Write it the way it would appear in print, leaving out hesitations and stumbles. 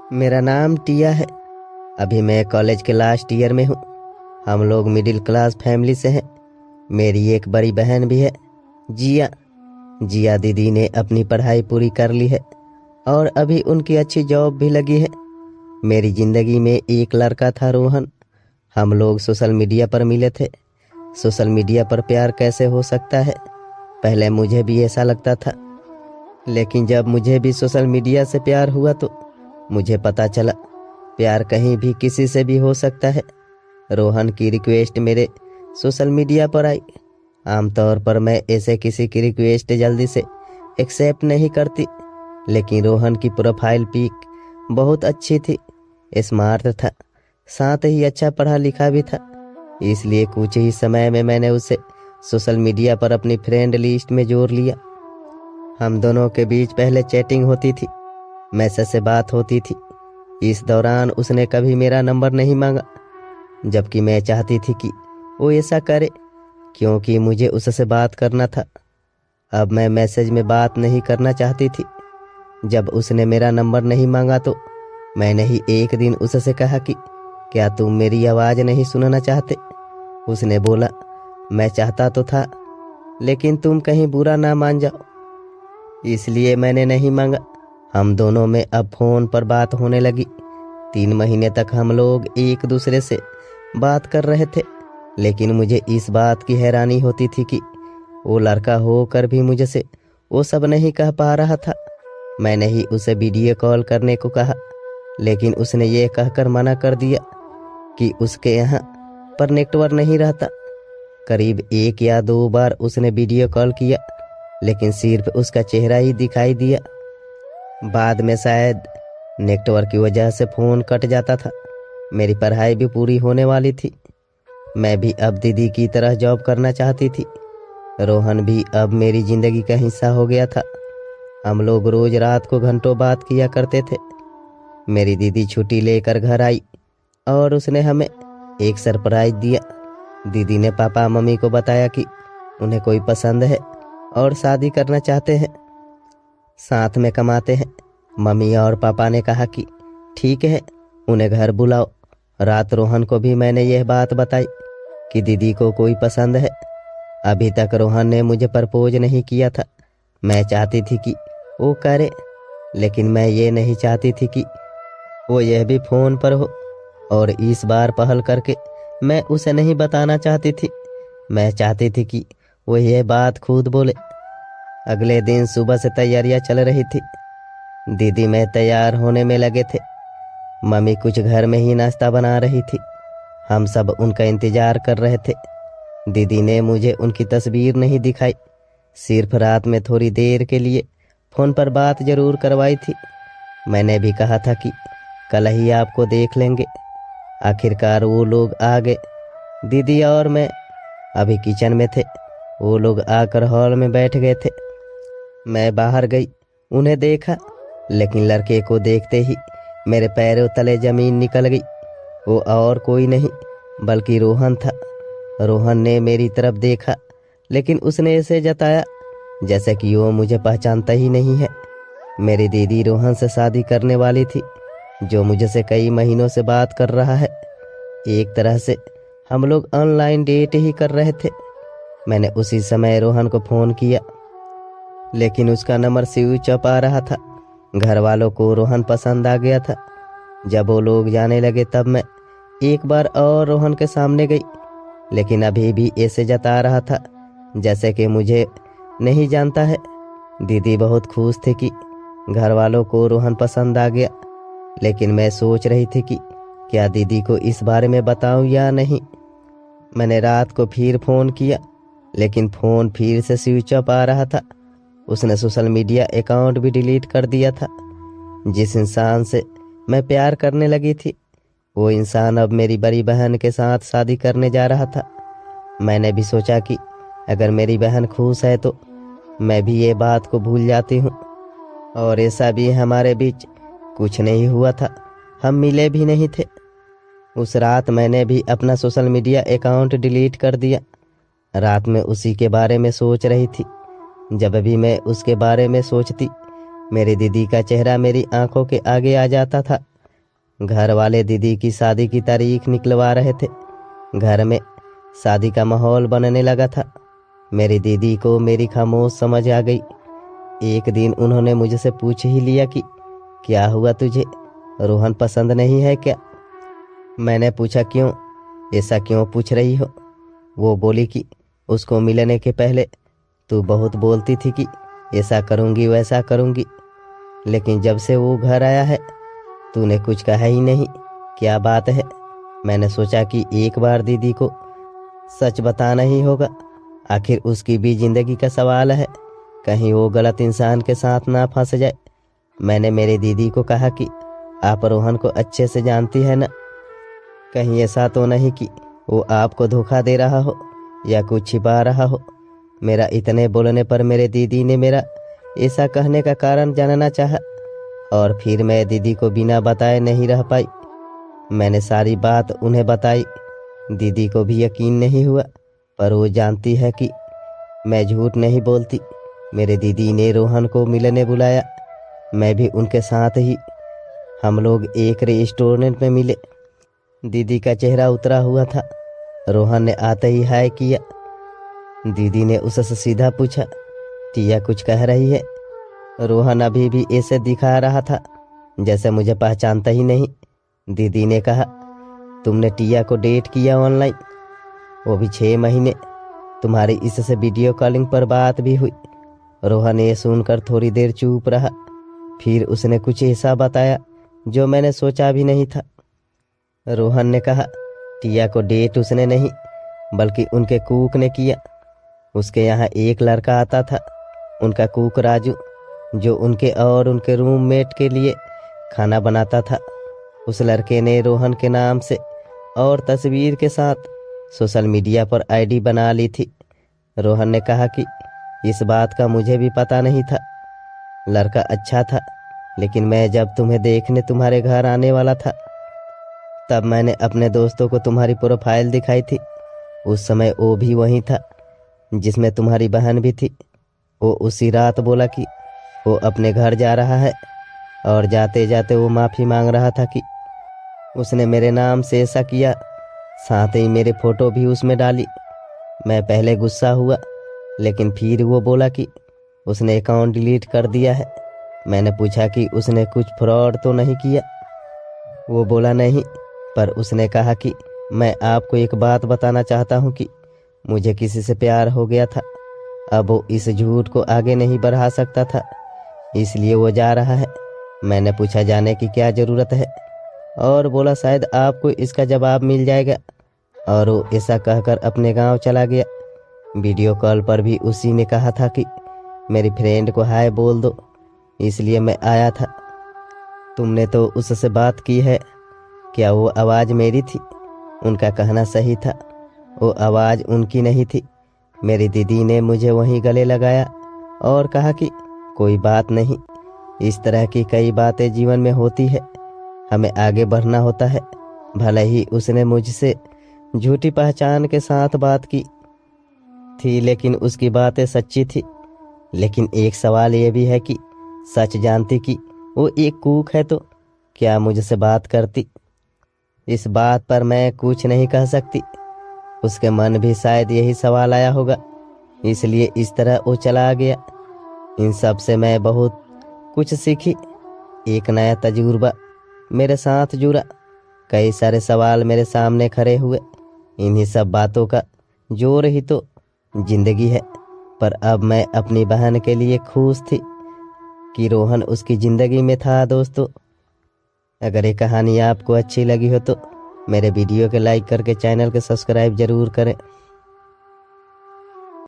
मेरा नाम टिया है। अभी मैं कॉलेज के लास्ट ईयर में हूँ। हम लोग मिडिल क्लास फैमिली से हैं। मेरी एक बड़ी बहन भी है, जिया। जिया दीदी ने अपनी पढ़ाई पूरी कर ली है और अभी उनकी अच्छी जॉब भी लगी है। मेरी ज़िंदगी में एक लड़का था, रोहन। हम लोग सोशल मीडिया पर मिले थे। सोशल मीडिया पर प्यार कैसे हो सकता है, पहले मुझे भी ऐसा लगता था, लेकिन जब मुझे भी सोशल मीडिया से प्यार हुआ तो मुझे पता चला प्यार कहीं भी किसी से भी हो सकता है। रोहन की रिक्वेस्ट मेरे सोशल मीडिया पर आई। आमतौर पर मैं ऐसे किसी की रिक्वेस्ट जल्दी से एक्सेप्ट नहीं करती, लेकिन रोहन की प्रोफाइल पिक बहुत अच्छी थी, स्मार्ट था, साथ ही अच्छा पढ़ा लिखा भी था। इसलिए कुछ ही समय में मैंने उसे सोशल मीडिया पर अपनी फ्रेंड लिस्ट में जोड़ लिया। हम दोनों के बीच पहले चैटिंग होती थी, मैसेज से बात होती थी। इस दौरान उसने कभी मेरा नंबर नहीं मांगा, जबकि मैं चाहती थी कि वो ऐसा करे, क्योंकि मुझे उससे बात करना था। अब मैं मैसेज में बात नहीं करना चाहती थी। जब उसने मेरा नंबर नहीं मांगा तो मैंने ही एक दिन उससे कहा कि क्या तुम मेरी आवाज़ नहीं सुनना चाहते। उसने बोला, मैं चाहता तो था, लेकिन तुम कहीं बुरा ना मान जाओ, इसलिए मैंने नहीं मांगा। हम दोनों में अब फ़ोन पर बात होने लगी। 3 महीने तक हम लोग एक दूसरे से बात कर रहे थे, लेकिन मुझे इस बात की हैरानी होती थी कि वो लड़का होकर भी मुझसे वो सब नहीं कह पा रहा था। मैंने ही उसे वीडियो कॉल करने को कहा, लेकिन उसने ये कहकर मना कर दिया कि उसके यहाँ पर नेटवर्क नहीं रहता। करीब 1 या 2 बार उसने वीडियो कॉल किया, लेकिन सिर्फ उसका चेहरा ही दिखाई दिया। बाद में शायद नेटवर्क की वजह से फ़ोन कट जाता था। मेरी पढ़ाई भी पूरी होने वाली थी। मैं भी अब दीदी की तरह जॉब करना चाहती थी। रोहन भी अब मेरी ज़िंदगी का हिस्सा हो गया था। हम लोग रोज़ रात को घंटों बात किया करते थे। मेरी दीदी छुट्टी लेकर घर आई और उसने हमें एक सरप्राइज दिया। दीदी ने पापा मम्मी को बताया कि उन्हें कोई पसंद है और शादी करना चाहते हैं, साथ में कमाते हैं। मम्मी और पापा ने कहा कि ठीक है, उन्हें घर बुलाओ। रात रोहन को भी मैंने यह बात बताई कि दीदी को कोई पसंद है। अभी तक रोहन ने मुझे प्रपोज नहीं किया था। मैं चाहती थी कि वो करे, लेकिन मैं ये नहीं चाहती थी कि वो यह भी फ़ोन पर हो, और इस बार पहल करके मैं उसे नहीं बताना चाहती थी। मैं चाहती थी कि वो यह बात खुद बोले। अगले दिन सुबह से तैयारियां चल रही थी। दीदी मैं तैयार होने में लगे थे। मम्मी कुछ घर में ही नाश्ता बना रही थी। हम सब उनका इंतजार कर रहे थे। दीदी ने मुझे उनकी तस्वीर नहीं दिखाई, सिर्फ रात में थोड़ी देर के लिए फ़ोन पर बात जरूर करवाई थी। मैंने भी कहा था कि कल ही आपको देख लेंगे। आखिरकार वो लोग आ गए। दीदी और मैं अभी किचन में थे। वो लोग आकर हॉल में बैठ गए थे। मैं बाहर गई, उन्हें देखा, लेकिन लड़के को देखते ही मेरे पैरों तले ज़मीन निकल गई। वो और कोई नहीं बल्कि रोहन था। रोहन ने मेरी तरफ देखा, लेकिन उसने ऐसे जताया जैसे कि वो मुझे पहचानता ही नहीं है। मेरी दीदी रोहन से शादी करने वाली थी, जो मुझसे कई महीनों से बात कर रहा है। एक तरह से हम लोग ऑनलाइन डेट ही कर रहे थे। मैंने उसी समय रोहन को फ़ोन किया, लेकिन उसका नंबर स्विच ऑफ आ रहा था। घर वालों को रोहन पसंद आ गया था। जब वो लोग जाने लगे तब मैं एक बार और रोहन के सामने गई, लेकिन अभी भी ऐसे जता रहा था जैसे कि मुझे नहीं जानता है। दीदी बहुत खुश थी कि घर वालों को रोहन पसंद आ गया, लेकिन मैं सोच रही थी कि क्या दीदी को इस बारे में बताऊं या नहीं। मैंने रात को फिर फ़ोन किया, लेकिन फ़ोन फिर से स्विच ऑफ आ रहा था। उसने सोशल मीडिया अकाउंट भी डिलीट कर दिया था। जिस इंसान से मैं प्यार करने लगी थी, वो इंसान अब मेरी बड़ी बहन के साथ शादी करने जा रहा था। मैंने भी सोचा कि अगर मेरी बहन खुश है तो मैं भी ये बात को भूल जाती हूँ। और ऐसा भी हमारे बीच कुछ नहीं हुआ था, हम मिले भी नहीं थे। उस रात मैंने भी अपना सोशल मीडिया अकाउंट डिलीट कर दिया। रात में उसी के बारे में सोच रही थी। जब भी मैं उसके बारे में सोचती, मेरी दीदी का चेहरा मेरी आंखों के आगे आ जाता था। घर वाले दीदी की शादी की तारीख निकलवा रहे थे। घर में शादी का माहौल बनने लगा था। मेरी दीदी को मेरी खामोश समझ आ गई। एक दिन उन्होंने मुझसे पूछ ही लिया कि क्या हुआ तुझे, रोहन पसंद नहीं है क्या? मैंने पूछा क्यों, ऐसा क्यों पूछ रही हो? वो बोली कि उसको मिलने के पहले तू बहुत बोलती थी कि ऐसा करूँगी वैसा करूँगी, लेकिन जब से वो घर आया है तूने कुछ कहा ही नहीं। क्या बात है? मैंने सोचा कि एक बार दीदी को सच बताना ही होगा, आखिर उसकी भी जिंदगी का सवाल है, कहीं वो गलत इंसान के साथ ना फंस जाए। मैंने मेरी दीदी को कहा कि आप रोहन को अच्छे से जानती है ना, कहीं ऐसा तो नहीं कि वो आपको धोखा दे रहा हो या कुछ छिपा रहा हो। मेरा इतने बोलने पर मेरे दीदी ने मेरा ऐसा कहने का कारण जानना चाहा, और फिर मैं दीदी को बिना बताए नहीं रह पाई। मैंने सारी बात उन्हें बताई। दीदी को भी यकीन नहीं हुआ, पर वो जानती है कि मैं झूठ नहीं बोलती। मेरे दीदी ने रोहन को मिलने बुलाया, मैं भी उनके साथ ही। हम लोग एक रेस्टोरेंट में मिले। दीदी का चेहरा उतरा हुआ था। रोहन ने आते ही हाय किया। दीदी ने उससे सीधा पूछा, टिया कुछ कह रही है? रोहन अभी भी ऐसे दिखा रहा था जैसे मुझे पहचानता ही नहीं। दीदी ने कहा, तुमने टिया को डेट किया ऑनलाइन, वो भी 6 महीने। तुम्हारी इससे वीडियो कॉलिंग पर बात भी हुई। रोहन ये सुनकर थोड़ी देर चुप रहा, फिर उसने कुछ ऐसा बताया जो मैंने सोचा भी नहीं था। रोहन ने कहा, टिया को डेट उसने नहीं बल्कि उनके कूक ने किया। उसके यहाँ एक लड़का आता था, उनका कूक राजू, जो उनके और उनके रूममेट के लिए खाना बनाता था। उस लड़के ने रोहन के नाम से और तस्वीर के साथ सोशल मीडिया पर आईडी बना ली थी। रोहन ने कहा कि इस बात का मुझे भी पता नहीं था। लड़का अच्छा था, लेकिन मैं जब तुम्हें देखने तुम्हारे घर आने वाला था तब मैंने अपने दोस्तों को तुम्हारी प्रोफाइल दिखाई थी। उस समय वो भी वही था जिसमें तुम्हारी बहन भी थी। वो उसी रात बोला कि वो अपने घर जा रहा है, और जाते जाते वो माफ़ी मांग रहा था कि उसने मेरे नाम से ऐसा किया, साथ ही मेरे फ़ोटो भी उसमें डाली। मैं पहले गुस्सा हुआ, लेकिन फिर वो बोला कि उसने अकाउंट डिलीट कर दिया है। मैंने पूछा कि उसने कुछ फ्रॉड तो नहीं किया? वो बोला नहीं, पर उसने कहा कि मैं आपको एक बात बताना चाहता हूँ कि मुझे किसी से प्यार हो गया था। अब वो इस झूठ को आगे नहीं बढ़ा सकता था, इसलिए वो जा रहा है। मैंने पूछा जाने की क्या ज़रूरत है, और बोला शायद आपको इसका जवाब मिल जाएगा, और वो ऐसा कहकर अपने गांव चला गया। वीडियो कॉल पर भी उसी ने कहा था कि मेरी फ्रेंड को हाय बोल दो, इसलिए मैं आया था। तुमने तो उससे बात की है, क्या वो आवाज़ मेरी थी? उनका कहना सही था, वो आवाज़ उनकी नहीं थी। मेरी दीदी ने मुझे वहीं गले लगाया और कहा कि कोई बात नहीं, इस तरह की कई बातें जीवन में होती है, हमें आगे बढ़ना होता है। भले ही उसने मुझसे झूठी पहचान के साथ बात की थी, लेकिन उसकी बातें सच्ची थी। लेकिन एक सवाल ये भी है कि सच जानती कि वो एक कूक है तो क्या मुझसे बात करती? इस बात पर मैं कुछ नहीं कह सकती। उसके मन भी शायद यही सवाल आया होगा, इसलिए इस तरह वो चला गया। इन सब से मैं बहुत कुछ सीखी। एक नया तजुर्बा मेरे साथ जुड़ा, कई सारे सवाल मेरे सामने खड़े हुए। इन्हीं सब बातों का जोर ही तो जिंदगी है। पर अब मैं अपनी बहन के लिए खुश थी कि रोहन उसकी ज़िंदगी में था। दोस्तों, अगर ये कहानी आपको अच्छी लगी हो तो मेरे वीडियो को लाइक करके चैनल को सब्सक्राइब ज़रूर करें।